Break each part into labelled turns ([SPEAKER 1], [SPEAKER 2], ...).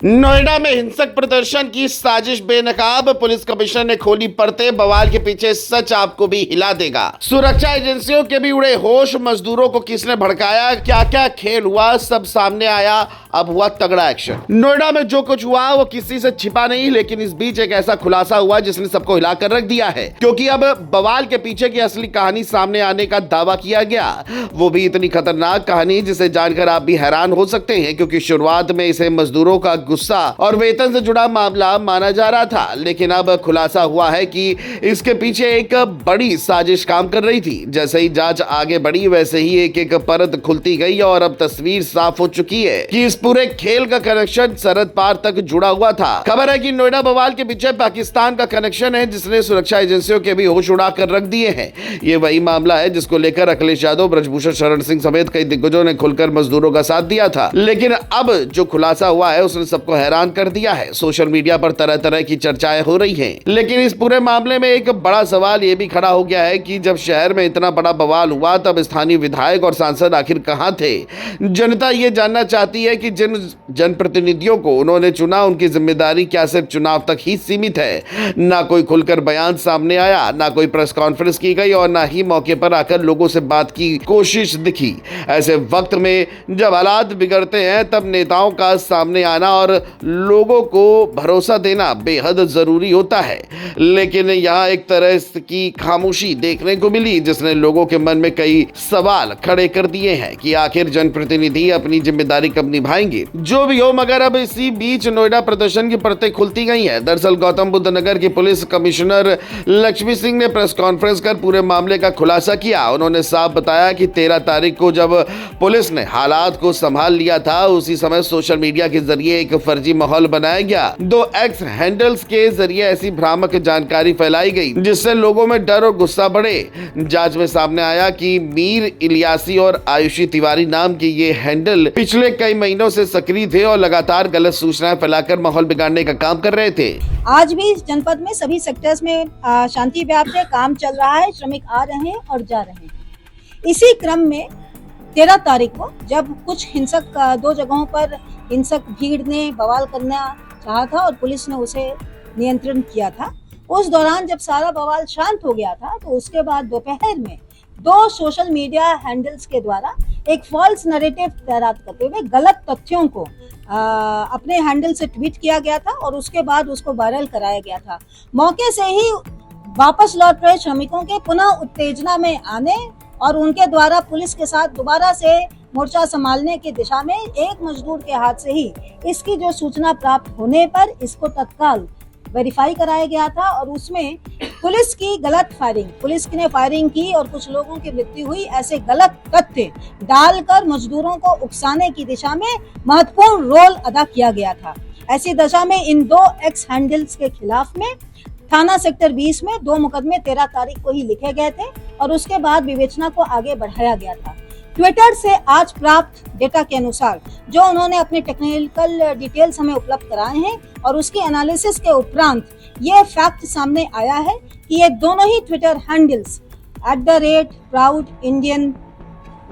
[SPEAKER 1] नोएडा में हिंसक प्रदर्शन की साजिश बेनकाब, पुलिस कमिश्नर ने खोली परतें, बवाल के पीछे सच आपको भी हिला देगा। सुरक्षा एजेंसियों के भी उड़े होश, मजदूरों को किसने भड़काया, क्या क्या खेल हुआ, सब सामने आया। अब हुआ तगड़ा एक्शन। नोएडा में जो कुछ हुआ वो किसी से छिपा नहीं, लेकिन इस बीच एक ऐसा खुलासा हुआ जिसने सबको हिलाकर रख दिया है, क्योंकि अब बवाल के पीछे की असली कहानी सामने आने का दावा किया गया। वो भी इतनी खतरनाक कहानी जिसे जानकर आप भी हैरान हो सकते हैं, क्योंकि शुरुआत में इसे मजदूरों का गुस्सा और वेतन से जुड़ा मामला माना जा रहा था, लेकिन अब खुलासा हुआ है कि इसके पीछे एक बड़ी साजिश काम कर रही थी। जैसे ही जांच आगे बढ़ी वैसे ही एक एक परत खुलती गई और अब तस्वीर साफ हो चुकी है कि इस पूरे खेल का कनेक्शन सरहद पार तक जुड़ा हुआ था। खबर है कि नोएडा बवाल के पीछे पाकिस्तान का कनेक्शन है, जिसने सुरक्षा एजेंसियों के भी होश उड़ा कर रख दिए हैं। ये वही मामला है जिसको लेकर अखिलेश यादव, ब्रजभूषण शरण सिंह समेत कई दिग्गजों ने खुलकर मजदूरों का साथ दिया था, लेकिन अब जो खुलासा हुआ है उसने सबको हैरान कर दिया है। सोशल मीडिया पर तरह तरह की चर्चाएं हो रही हैं, लेकिन इस पूरे मामले में एक बड़ा सवाल ये भी खड़ा हो गया है कि जब शहर में इतना बड़ा बवाल हुआ तब स्थानीय विधायक और सांसद आखिर कहां थे। जनता ये जानना चाहती है कि जिन जनप्रतिनिधियों को उन्होंने चुना उनकी जिम्मेदारी क्या सिर्फ चुनाव तक ही सीमित है। ना कोई खुलकर बयान सामने आया, ना कोई प्रेस कॉन्फ्रेंस की गई और ना ही मौके पर आकर लोगों से बात की कोशिश दिखी। ऐसे वक्त में जब हालात बिगड़ते हैं तब नेताओं का सामने आना और लोगों को भरोसा देना बेहद जरूरी होता है, लेकिन यहाँ एक तरह की खामोशी देखने को मिली जिसने लोगों के मन में कई सवाल खड़े कर दिए हैं कि आखिर जनप्रतिनिधि अपनी जिम्मेदारी कब निभाएंगे। जो भी हो, मगर अब इसी बीच नोएडा प्रदर्शन की परतें खुलती गई हैं। दरअसल गौतम बुद्ध नगर की पुलिस कमिश्नर लक्ष्मी सिंह ने प्रेस कॉन्फ्रेंस कर पूरे मामले का खुलासा किया। उन्होंने साफ बताया कि 13 तारीख को जब पुलिस ने हालात को संभाल लिया था, उसी समय सोशल मीडिया के जरिए एक फर्जी माहौल बनाया गया। 2 एक्स हैंडल्स के जरिए ऐसी भ्रामक जानकारी फैलाई गई जिससे लोगों में डर और गुस्सा बढ़े। जांच में सामने आया कि मीर इलियासी और आयुषी तिवारी नाम के ये हैंडल पिछले कई महीनों से सक्रिय थे और लगातार गलत सूचनाएं फैलाकर माहौल बिगाड़ने का काम कर रहे थे।
[SPEAKER 2] आज भी इस जनपद में सभी सेक्टर्स में शांति व्याप्त है, काम चल रहा है, श्रमिक आ रहे हैं और जा रहे हैं। इसी क्रम में 13 तारीख को जब कुछ हिंसक 2 जगहों पर हिंसक भीड़ ने बवाल करना चाहा था और पुलिस ने उसे नियंत्रण किया था, उस दौरान जब सारा बवाल शांत हो गया था तो उसके बाद दोपहर में 2 सोशल मीडिया हैंडल्स के द्वारा एक फॉल्स नैरेटिव तैयार करते हुए गलत तथ्यों को अपने हैंडल से ट्वीट किया गया था और उसके बाद उसको वायरल कराया गया था। मौके से ही वापस लौट रहे श्रमिकों के पुनः उत्तेजना में आने और उनके द्वारा पुलिस के साथ दोबारा से मोर्चा संभालने की दिशा में एक मजदूर के हाथ से ही इसकी जो सूचना प्राप्त होने पर इसको तत्काल वेरीफाई कराया गया था और उसमें पुलिस की गलत फायरिंग, पुलिस ने फायरिंग की और कुछ लोगों की मृत्यु हुई, ऐसे गलत तथ्य डालकर मजदूरों को उकसाने की दिशा में महत्वपूर्ण रोल अदा किया गया था। ऐसी दशा में इन 2 एक्स हैंडल्स के खिलाफ में थाना सेक्टर 20 में 2 मुकदमे 13 तारीख को ही लिखे गए थे और उसके बाद विवेचना को आगे बढ़ाया गया था। ट्विटर से आज प्राप्त डेटा के अनुसार जो उन्होंने अपने टेक्निकल डिटेल्स हमें उपलब्ध कराए हैं और उसके एनालिसिस के उपरांत ये फैक्ट सामने आया है कि ये दोनों ही ट्विटर हैंडल्स @ProudIndian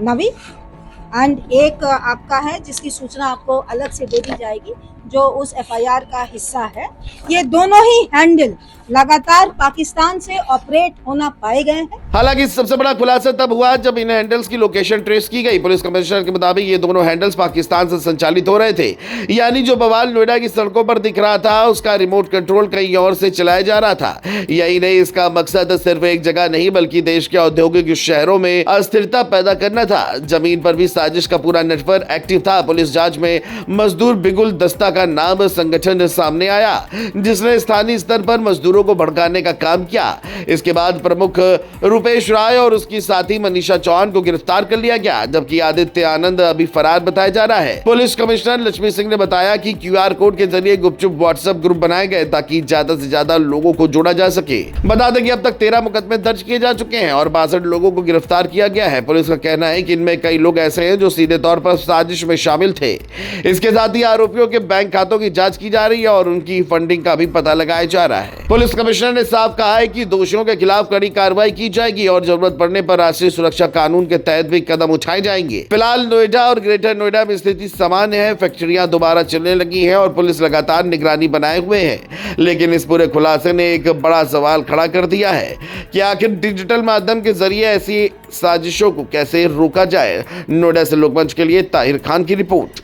[SPEAKER 2] नवी एंड एक आपका है जिसकी सूचना आपको अलग से दे दी जाएगी जो उस FIR का हिस्सा है। ये दोनों ही हैंडल लगातार पाकिस्तान से ऑपरेट होना पाए गए हैं।
[SPEAKER 1] हालांकि सबसे बड़ा खुलासा तब हुआ जब इन हैंडल्स की लोकेशन ट्रेस की गई। पुलिस कमिश्नर के मुताबिक ये दोनों हैंडल्स पाकिस्तान से संचालित हो रहे थे, यानी जो बवाल नोएडा की सड़कों पर दिख रहा था उसका रिमोट कंट्रोल कहीं और से चलाया जा रहा था। यही नहीं, इसका मकसद सिर्फ एक जगह नहीं बल्कि देश के औद्योगिक शहरों में अस्थिरता पैदा करना था। जमीन पर भी साजिश का पूरा नेटवर्क एक्टिव था। पुलिस जांच में मजदूर बिगुल दस्ता का नाम संगठन सामने आया जिसने स्थानीय स्तर पर मजदूरों को भड़काने का काम किया। इसके बाद प्रमुख रुपेश राय और उसकी साथी मनीषा चौहान को गिरफ्तार कर लिया गया, जबकि आदित्य आनंद अभी फरार बताया जा रहा है। पुलिस कमिश्नर लक्ष्मी सिंह ने बताया कि QR कोड के जरिए गुपचुप व्हाट्सएप ग्रुप बनाए गए ताकि ज्यादा से ज्यादा लोगों को जोड़ा जा सके। बता दें कि अब तक 13 मुकदमे दर्ज किए जा चुके हैं और 62 लोगों को गिरफ्तार किया गया है। पुलिस का कहना है कि इनमें कई लोग ऐसे हैं जो सीधे तौर पर साजिश में शामिल थे। इसके साथ ही आरोपियों के बैंक खातों की जांच की जा रही है और उनकी फंडिंग का भी पता लगाया जा रहा है। पुलिस कमिश्नर ने साफ कहा है कि दोषियों के खिलाफ कड़ी कार्रवाई की जाए। जाएगी और जरूरत पड़ने पर राष्ट्रीय सुरक्षा कानून के तहत भी कदम उठाए जाएंगे। फिलहाल नोएडा और ग्रेटर नोएडा में स्थिति सामान्य है, फैक्ट्रियां दोबारा चलने लगी हैं और पुलिस लगातार निगरानी बनाए हुए है। लेकिन इस पूरे खुलासे ने एक बड़ा सवाल खड़ा कर दिया है कि आखिर डिजिटल माध्यम के जरिए ऐसी साजिशों को कैसे रोका जाए। नोएडा से लोकमंच के लिए ताहिर खान की रिपोर्ट।